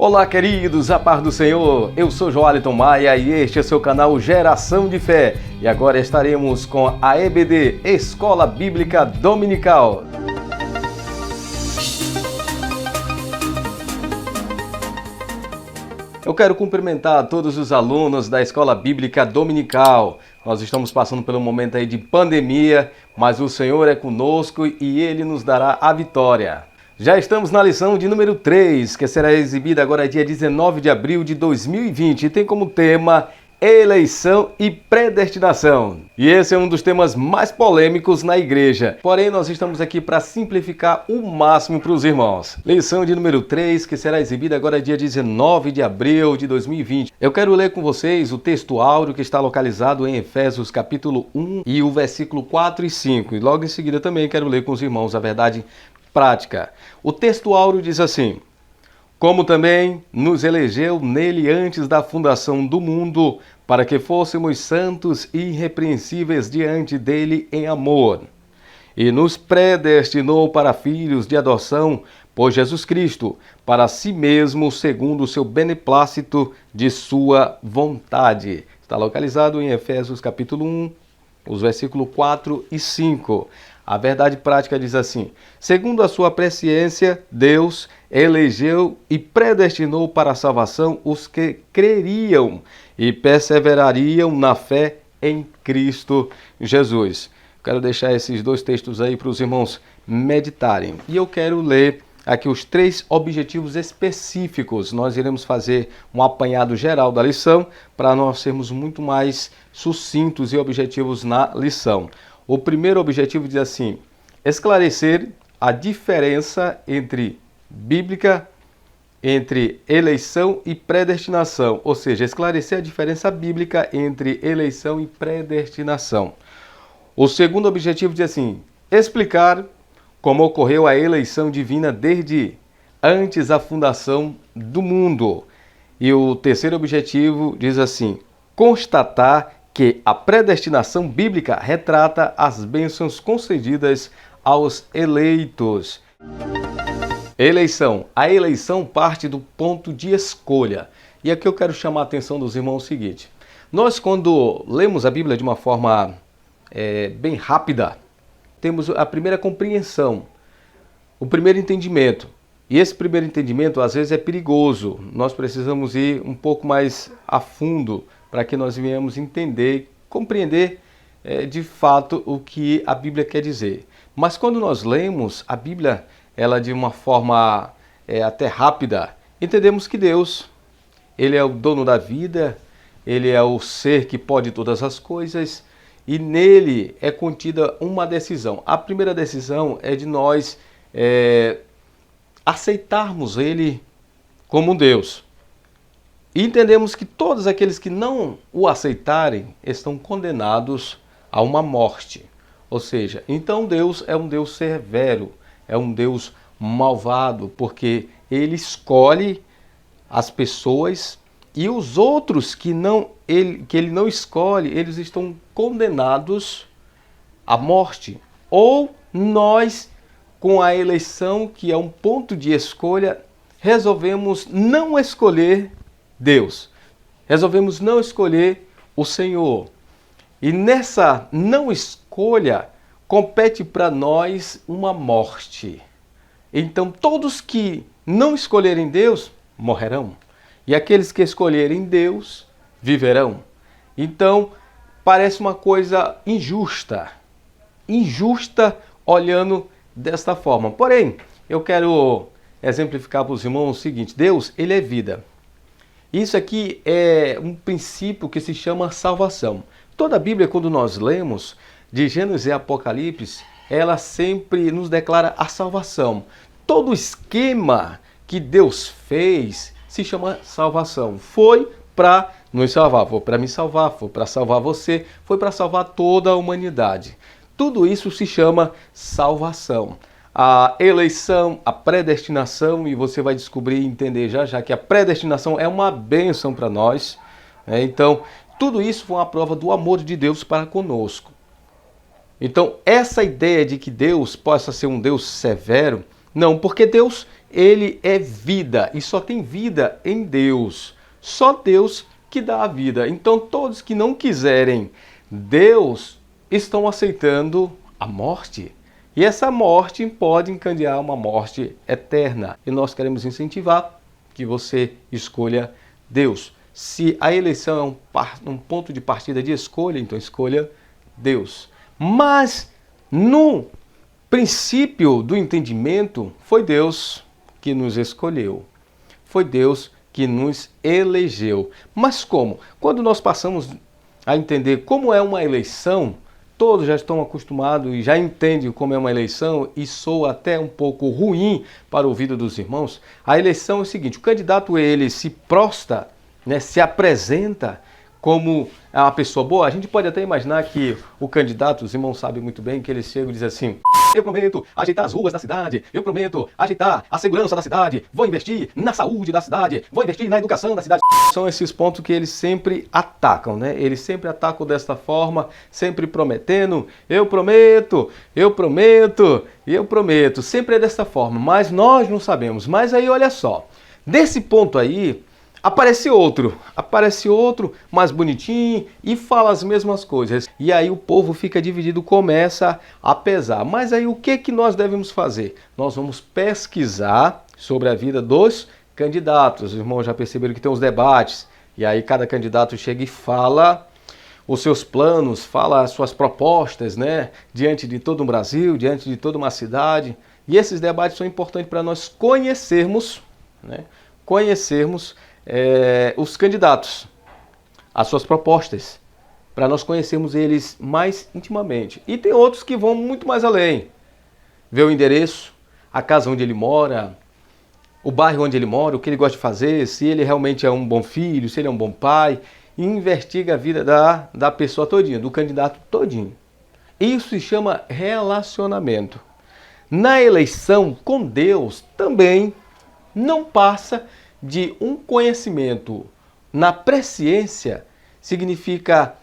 Olá, queridos, a paz do Senhor. Eu sou Joaliton Maia e este é seu canal Geração de Fé. E agora estaremos com a EBD, Escola Bíblica Dominical. Eu quero cumprimentar todos os alunos da Escola Bíblica Dominical. Nós estamos passando por um momento aí de pandemia, mas o Senhor é conosco e Ele nos dará a vitória. Já estamos na lição de número 3, que será exibida agora dia 19 de abril de 2020 e tem como tema eleição e predestinação. E esse é um dos temas mais polêmicos na igreja. Porém, nós estamos aqui para simplificar o máximo para os irmãos. Lição de número 3, que será exibida agora dia 19 de abril de 2020. Eu quero ler com vocês o texto áureo que está localizado em Efésios capítulo 1 e o versículo 4 e 5. E logo em seguida também quero ler com os irmãos a verdade prática. O texto áureo diz assim: como também nos elegeu nele antes da fundação do mundo, para que fôssemos santos e irrepreensíveis diante dele em amor. E nos predestinou para filhos de adoção por Jesus Cristo, para si mesmo, segundo o seu beneplácito de sua vontade. Está localizado em Efésios capítulo 1, os versículos 4 e 5. A verdade prática diz assim: segundo a sua presciência, Deus elegeu e predestinou para a salvação os que creriam e perseverariam na fé em Cristo Jesus. Quero deixar esses dois textos aí para os irmãos meditarem. E eu quero ler aqui os 3 objetivos específicos. Nós iremos fazer um apanhado geral da lição para nós sermos muito mais sucintos e objetivos na lição. O primeiro objetivo diz assim: esclarecer a diferença entre eleição e predestinação, ou seja, esclarecer a diferença bíblica entre eleição e predestinação. O segundo objetivo diz assim: explicar como ocorreu a eleição divina desde antes da fundação do mundo. E o terceiro objetivo diz assim: constatar que a predestinação bíblica retrata as bênçãos concedidas aos eleitos. Eleição. A eleição parte do ponto de escolha. E aqui eu quero chamar a atenção dos irmãos o seguinte: nós, quando lemos a Bíblia de uma forma bem rápida, temos a primeira compreensão, o primeiro entendimento. E esse primeiro entendimento às vezes é perigoso. Nós precisamos ir um pouco mais a fundo para que nós venhamos entender, compreender de fato o que a Bíblia quer dizer. Mas quando nós lemos a Bíblia, ela de uma forma até rápida, entendemos que Deus, Ele é o dono da vida, Ele é o ser que pode todas as coisas e nele é contida uma decisão. A primeira decisão é de nós aceitarmos Ele como Deus. E entendemos que todos aqueles que não o aceitarem estão condenados a uma morte. Ou seja, então Deus é um Deus severo, é um Deus malvado, porque Ele escolhe as pessoas e os outros que Ele não escolhe, eles estão condenados à morte. Ou nós, com a eleição, que é um ponto de escolha, resolvemos não escolher Deus. Resolvemos não escolher o Senhor. E nessa não escolha, compete para nós uma morte. Então, todos que não escolherem Deus, morrerão. E aqueles que escolherem Deus, viverão. Então, parece uma coisa injusta. Injusta olhando desta forma. Porém, eu quero exemplificar para os irmãos o seguinte: Deus, Ele é vida. Isso aqui é um princípio que se chama salvação. Toda a Bíblia, quando nós lemos, de Gênesis e Apocalipse, ela sempre nos declara a salvação. Todo o esquema que Deus fez se chama salvação. Foi para nos salvar, foi para me salvar, foi para salvar você, foi para salvar toda a humanidade. Tudo isso se chama salvação. A eleição, a predestinação, e você vai descobrir e entender já que a predestinação é uma bênção para nós. Então, tudo isso foi uma prova do amor de Deus para conosco. Então, essa ideia de que Deus possa ser um Deus severo, não, porque Deus, ele é vida e só tem vida em Deus. Só Deus que dá a vida. Então todos que não quiserem Deus estão aceitando a morte. E essa morte pode encadear uma morte eterna. E nós queremos incentivar que você escolha Deus. Se a eleição é um ponto de partida de escolha, então escolha Deus. Mas no princípio do entendimento, foi Deus que nos escolheu. Foi Deus que nos elegeu. Mas como? Quando nós passamos a entender como é uma eleição, todos já estão acostumados e já entendem como é uma eleição e soa até um pouco ruim para o ouvido dos irmãos. A eleição é o seguinte, o candidato ele se prostra, né, se apresenta como uma pessoa boa. A gente pode até imaginar que o candidato, os irmãos sabem muito bem, que ele chega e diz assim: eu prometo ajeitar as ruas da cidade, eu prometo ajeitar a segurança da cidade, vou investir na saúde da cidade, vou investir na educação da cidade. São esses pontos que eles sempre atacam, né? Eles sempre atacam desta forma, sempre prometendo, eu prometo, eu prometo, eu prometo. Sempre é desta forma, mas nós não sabemos. Mas aí olha só, desse ponto aí, aparece outro mais bonitinho e fala as mesmas coisas. E aí o povo fica dividido, começa a pesar. Mas aí o que nós devemos fazer? Nós vamos pesquisar sobre a vida dos candidatos. Os irmãos já perceberam que tem os debates. E aí cada candidato chega e fala os seus planos, fala as suas propostas, né? Diante de todo o Brasil, diante de toda uma cidade. E esses debates são importantes para nós conhecermos, né? Os candidatos, as suas propostas, para nós conhecermos eles mais intimamente. E tem outros que vão muito mais além. Ver o endereço, a casa onde ele mora, o bairro onde ele mora, o que ele gosta de fazer, se ele realmente é um bom filho, se ele é um bom pai, e investiga a vida da pessoa todinha, do candidato todinho. Isso se chama relacionamento. Na eleição com Deus também não passa de um conhecimento. Na presciência significa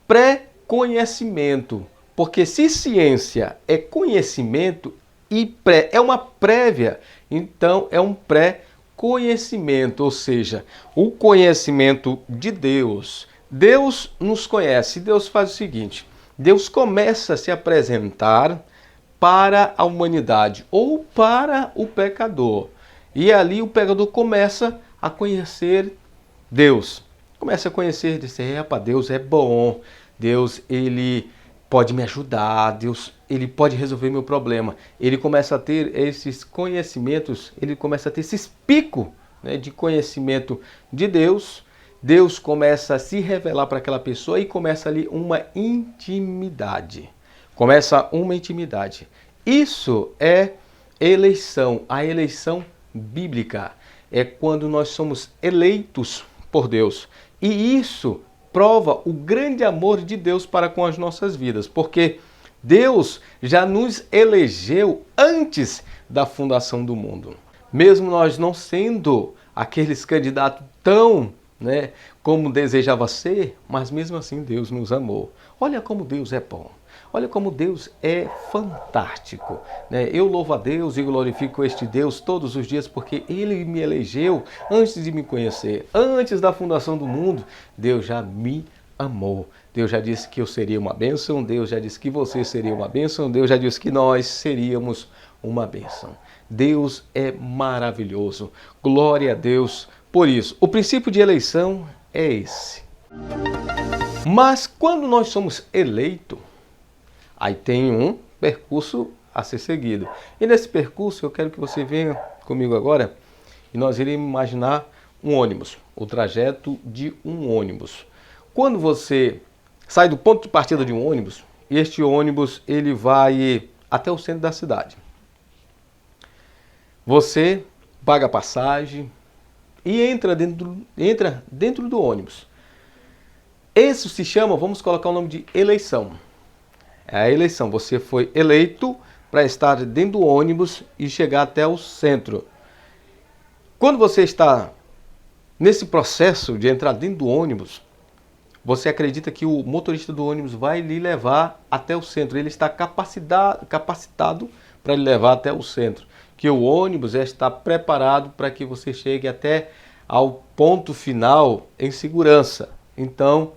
pré-conhecimento, porque se ciência é conhecimento e pré é uma prévia, então é um pré-conhecimento, ou seja, o conhecimento de Deus. Deus nos conhece, Deus faz o seguinte, Deus começa a se apresentar para a humanidade ou para o pecador. E ali o pecador começa a conhecer Deus. Começa a conhecer, dizer, rapaz, Deus é bom, Deus ele pode me ajudar, Deus ele pode resolver meu problema. Ele começa a ter esses conhecimentos, ele começa a ter esses picos, né, de conhecimento de Deus. Deus começa a se revelar para aquela pessoa e começa ali uma intimidade. Começa uma intimidade. Isso é eleição, a eleição bíblica. É quando nós somos eleitos por Deus. E isso prova o grande amor de Deus para com as nossas vidas. Porque Deus já nos elegeu antes da fundação do mundo. Mesmo nós não sendo aqueles candidatos tão, né, como desejava ser, mas mesmo assim Deus nos amou. Olha como Deus é bom. Olha como Deus é fantástico, né? Eu louvo a Deus e glorifico este Deus todos os dias porque Ele me elegeu antes de me conhecer. Antes da fundação do mundo, Deus já me amou. Deus já disse que eu seria uma bênção, Deus já disse que você seria uma bênção, Deus já disse que nós seríamos uma bênção. Deus é maravilhoso. Glória a Deus por isso. O princípio de eleição é esse. Mas quando nós somos eleitos, aí tem um percurso a ser seguido. E nesse percurso eu quero que você venha comigo agora e nós iremos imaginar um ônibus, o trajeto de um ônibus. Quando você sai do ponto de partida de um ônibus, este ônibus ele vai até o centro da cidade. Você paga a passagem e entra dentro do ônibus. Isso se chama, vamos colocar o nome de eleição. É a eleição. Você foi eleito para estar dentro do ônibus e chegar até o centro. Quando você está nesse processo de entrar dentro do ônibus, você acredita que o motorista do ônibus vai lhe levar até o centro. Ele está capacitado para lhe levar até o centro. Que o ônibus já está preparado para que você chegue até ao ponto final em segurança. Então,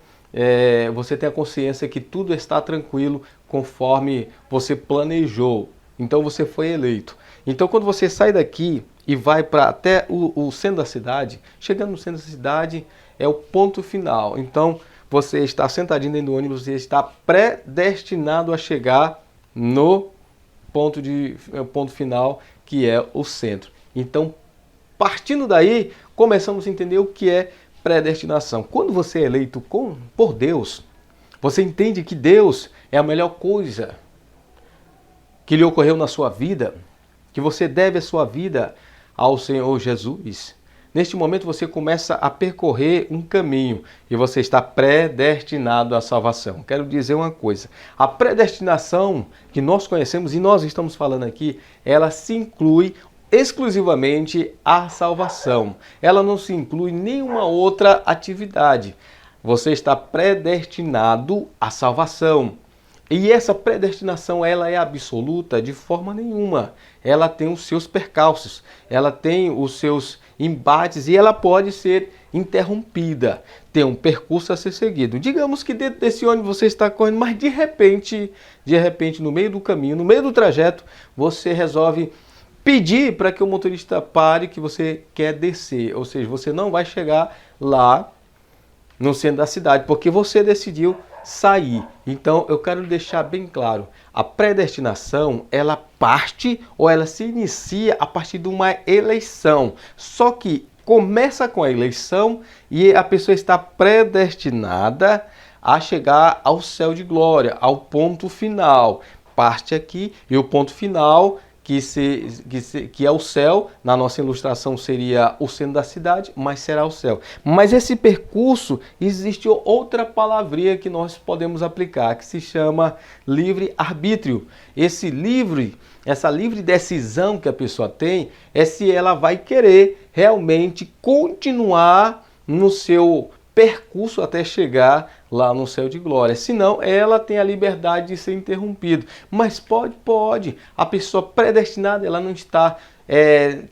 você tem a consciência que tudo está tranquilo conforme você planejou. Então, você foi eleito. Então, quando você sai daqui e vai para até o centro da cidade, chegando no centro da cidade é o ponto final. Então, você está sentadinho dentro do ônibus, você está predestinado a chegar no ponto final, que é o centro. Então, partindo daí, começamos a entender o que é predestinação. Quando você é eleito por Deus, você entende que Deus é a melhor coisa que lhe ocorreu na sua vida, que você deve a sua vida ao Senhor Jesus. Neste momento você começa a percorrer um caminho e você está predestinado à salvação. Quero dizer uma coisa, a predestinação que nós conhecemos e nós estamos falando aqui, ela se inclui exclusivamente à salvação. Ela não se inclui nenhuma outra atividade. Você está predestinado à salvação. E essa predestinação, ela é absoluta de forma nenhuma. Ela tem os seus percalços, ela tem os seus embates e ela pode ser interrompida. Tem um percurso a ser seguido. Digamos que dentro desse ônibus você está correndo, mas de repente, no meio do caminho, no meio do trajeto, você resolve pedir para que o motorista pare que você quer descer. Ou seja, você não vai chegar lá no centro da cidade, porque você decidiu sair. Então, eu quero deixar bem claro, a predestinação, ela parte ou ela se inicia a partir de uma eleição. Só que começa com a eleição e a pessoa está predestinada a chegar ao céu de glória, ao ponto final. Parte aqui e o ponto final que é o céu, na nossa ilustração seria o centro da cidade, mas será o céu. Mas esse percurso, existe outra palavrinha que nós podemos aplicar, que se chama livre-arbítrio. Essa livre decisão que a pessoa tem, é se ela vai querer realmente continuar no seu percurso até chegar lá no céu de glória. Senão, ela tem a liberdade de ser interrompida. Mas pode. A pessoa predestinada, ela não está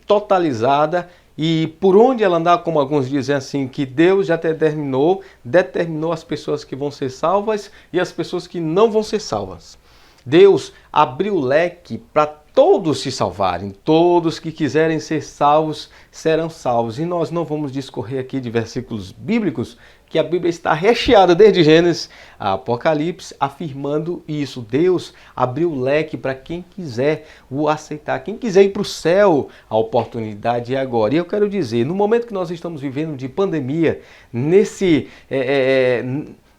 totalizada. E por onde ela andar, como alguns dizem assim, que Deus já determinou as pessoas que vão ser salvas e as pessoas que não vão ser salvas. Deus abriu o leque para todos se salvarem, todos que quiserem ser salvos serão salvos. E nós não vamos discorrer aqui de versículos bíblicos, que a Bíblia está recheada desde Gênesis a Apocalipse, afirmando isso. Deus abriu o leque para quem quiser o aceitar, quem quiser ir para o céu, a oportunidade é agora. E eu quero dizer, no momento que nós estamos vivendo de pandemia,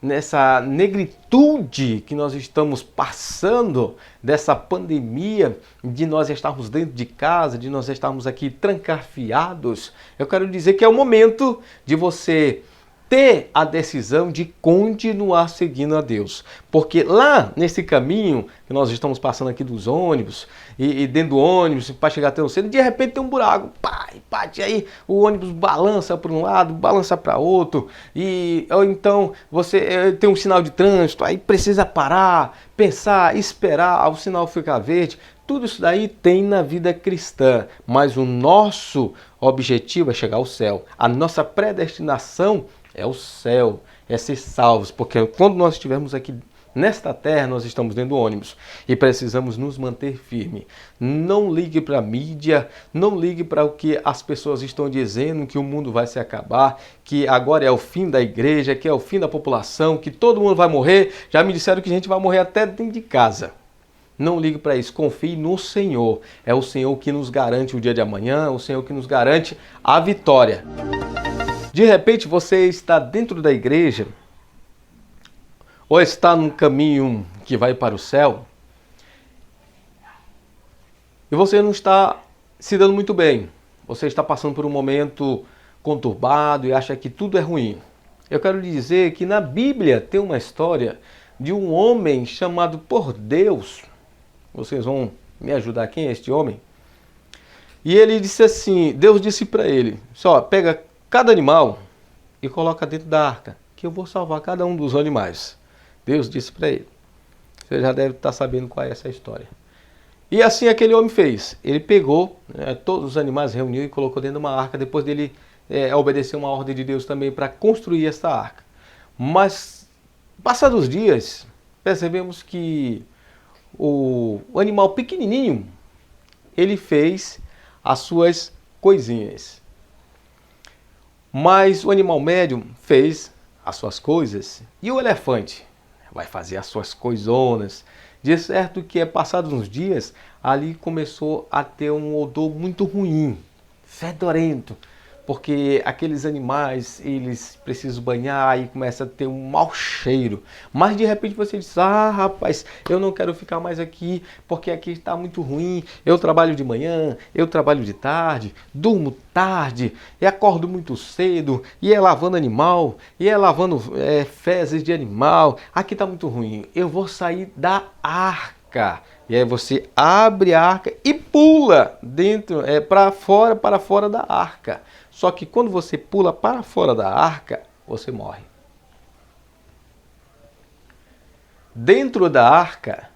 nessa negritude que nós estamos passando, dessa pandemia, de nós estarmos dentro de casa, de nós estarmos aqui trancafiados, eu quero dizer que é o momento de você ter a decisão de continuar seguindo a Deus. Porque lá nesse caminho que nós estamos passando aqui dos ônibus, e dentro do ônibus, para chegar até o centro, de repente tem um buraco, bate aí, o ônibus balança para um lado, balança para outro, ou então você tem um sinal de trânsito, aí precisa parar, pensar, esperar o sinal ficar verde. Tudo isso daí tem na vida cristã, mas o nosso objetivo é chegar ao céu. A nossa predestinação é o céu, é ser salvos, porque quando nós estivermos aqui nesta terra, nós estamos dentro do ônibus e precisamos nos manter firmes. Não ligue para a mídia, não ligue para o que as pessoas estão dizendo, que o mundo vai se acabar, que agora é o fim da igreja, que é o fim da população, que todo mundo vai morrer. Já me disseram que a gente vai morrer até dentro de casa. Não ligue para isso, confie no Senhor. É o Senhor que nos garante o dia de amanhã, é o Senhor que nos garante a vitória. De repente você está dentro da igreja ou está num caminho que vai para o céu e você não está se dando muito bem. Você está passando por um momento conturbado e acha que tudo é ruim. Eu quero lhe dizer que na Bíblia tem uma história de um homem chamado por Deus. Vocês vão me ajudar, quem é este homem? E ele disse assim, Deus disse para ele, só pega cada animal e coloca dentro da arca, que eu vou salvar cada um dos animais. Deus disse para ele. Você já deve estar sabendo qual é essa história. E assim aquele homem fez. Ele pegou, todos os animais, reuniu e colocou dentro de uma arca. Depois dele obedecer uma ordem de Deus também para construir essa arca. Mas, passados os dias, percebemos que o animal pequenininho, ele fez as suas coisinhas. Mas o animal médio fez as suas coisas. E o elefante vai fazer as suas coisonas. De certo que, passados uns dias, ali começou a ter um odor muito ruim, fedorento, porque aqueles animais, eles precisam banhar e começa a ter um mau cheiro. Mas de repente você diz, rapaz, eu não quero ficar mais aqui, porque aqui está muito ruim, eu trabalho de manhã, eu trabalho de tarde, durmo tarde, e acordo muito cedo, e é lavando animal, e é lavando fezes de animal, aqui está muito ruim, eu vou sair da arca. E aí você abre a arca e pula dentro, para fora da arca. Só que quando você pula para fora da arca, você morre. Dentro da arca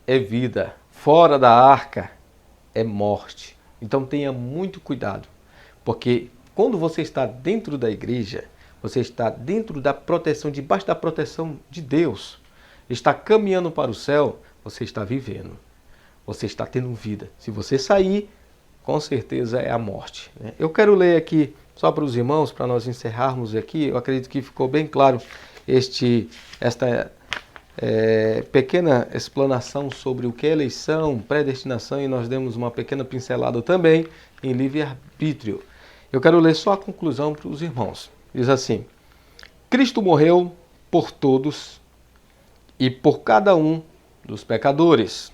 é vida, fora da arca é morte. Então tenha muito cuidado, porque quando você está dentro da igreja, você está dentro da proteção, debaixo da proteção de Deus, está caminhando para o céu, você está vivendo, você está tendo vida. Se você sair, com certeza é a morte. Eu quero ler aqui, só para os irmãos, para nós encerrarmos aqui, eu acredito que ficou bem claro esta pequena explanação sobre o que é eleição, predestinação, e nós demos uma pequena pincelada também em livre-arbítrio. Eu quero ler só a conclusão para os irmãos. Diz assim: Cristo morreu por todos e por cada um dos pecadores.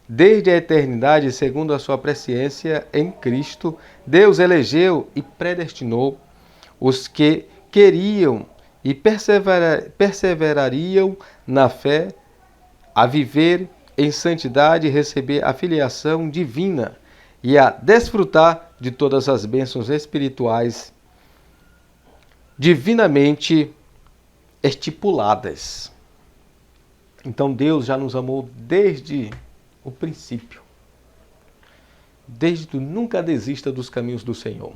Desde a eternidade, segundo a sua presciência em Cristo, Deus elegeu e predestinou os que queriam e perseverariam na fé a viver em santidade e receber a filiação divina e a desfrutar de todas as bênçãos espirituais divinamente estipuladas. Então Deus já nos amou desde o princípio. Desde que nunca desista dos caminhos do Senhor.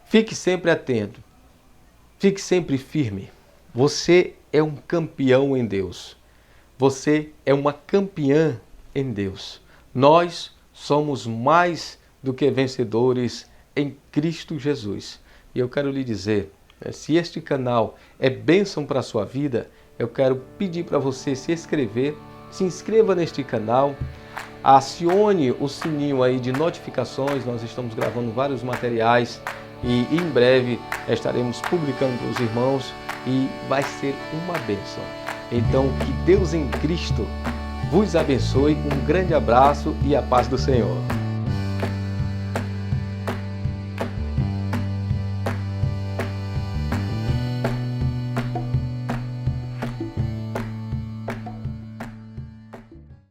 Fique sempre atento. Fique sempre firme. Você é um campeão em Deus. Você é uma campeã em Deus. Nós somos mais do que vencedores em Cristo Jesus. E eu quero lhe dizer, se este canal é bênção para a sua vida, eu quero pedir para você se inscreva neste canal, acione o sininho aí de notificações. Nós estamos gravando vários materiais e em breve estaremos publicando para os irmãos e vai ser uma bênção. Então, que Deus em Cristo vos abençoe, um grande abraço e a paz do Senhor.